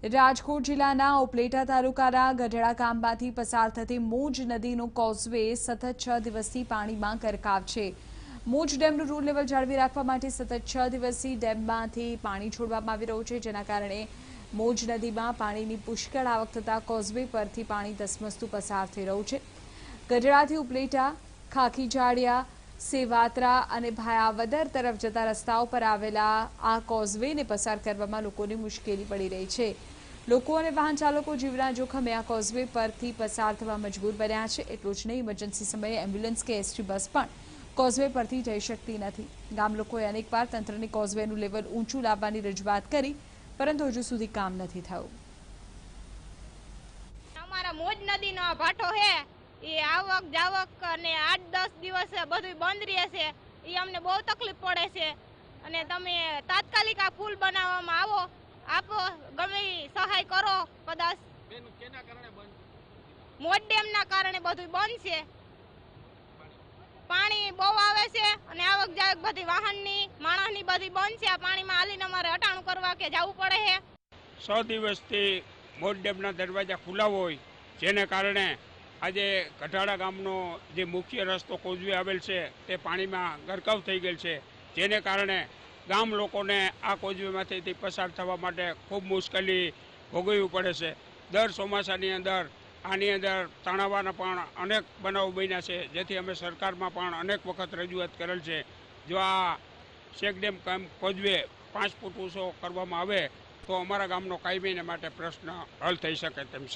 રાજકોટ જિલ્લાના ઉપલેટા તાલુકાના ગઢડા ગામમાંથી પસાર થતી મોજ નદીનો કોઝવે સતત 6 દિવસથી પાણીમાં ગરકાવ છે। મોજ ડેમનું રૂલ લેવલ જાળવી રાખવા માટે સતત 6 દિવસથી ડેમમાંથી પાણી છોડવામાં આવી રહ્યું છે, જેના કારણે મોજ નદીમાં પાણીની પુષ્કળ આવક થતા કોઝવે પરથી પાણી ધસમસતું પસાર થઈ રહ્યું છે। ગઢડાથી ઉપલેટા, ખાખીજાડિયા, સેવાત્રા અને ભાયાવદર તરફ જતા રસ્તાઓ પર આવેલા આ કોઝવેને પસાર કરવામાં લોકોને મુશ્કેલી પડી રહી છે। લોકો અને વાહન ચાલકો જીવના જોખમે આ કોઝવે પરથી પસાર થવા મજબૂર બન્યા છે। એટલું જ નહીં, ઇમરજન્સી સમયે એમ્બ્યુલન્સ કે એસટી બસ પણ કોઝવે પરથી જઈ શકતી નથી। ગામ લોકોએ અનેકવાર તંત્રને કોઝવેનું લેવલ ઊંચું લાવવાની રજૂઆત કરી, પરંતુ હજુ સુધી કામ નથી થયું। અમારા મોજ નદીનો ભાટો છે એ આવક જાવક અને 8-10 દિવસ બધું બંધ રહે છે। એ અમને બહુ તકલીફ પડે છે અને તમે તાત્કાલિક આ પુલ બનાવવામાં આપો, ગમે સહાય કરો। કદાચ મોજ ડેમના કારણે બધું બંધ છે, પાણી બહુ આવે છે અને આવક જાવક બધી વાહનની માણસની બધી બંધ છે। આ પાણીમાં હાલીને અમારે અટાણું કરવા કે જવું પડે છે। 100 દિવસથી મોજ ડેમના દરવાજા ખુલ્લા હોય, જેને કારણે આજે ગઢડા ગામનો જે મુખ્ય રસ્તો કોઝવે આવેલ છે તે પાણીમાં ગરકાવ થઈ ગયેલ છે, જેને કારણે ગામ લોકોને આ કોઝવેમાંથી પસાર થવા માટે ખૂબ મુશ્કેલી ભોગવવી પડે છે। દર ચોમાસાની અંદર આની અંદર તણાવવાના પણ અનેક બનાવો બન્યા છે, જેથી અમે સરકારમાં પણ અનેક વખત રજૂઆત કરેલ છે। જો આ ચેકડેમ કોઝવે 5 ફૂટ ઊંચો કરવામાં આવે તો અમારા ગામનો કાયમીને માટે પ્રશ્ન હલ થઈ શકે તેમ છે।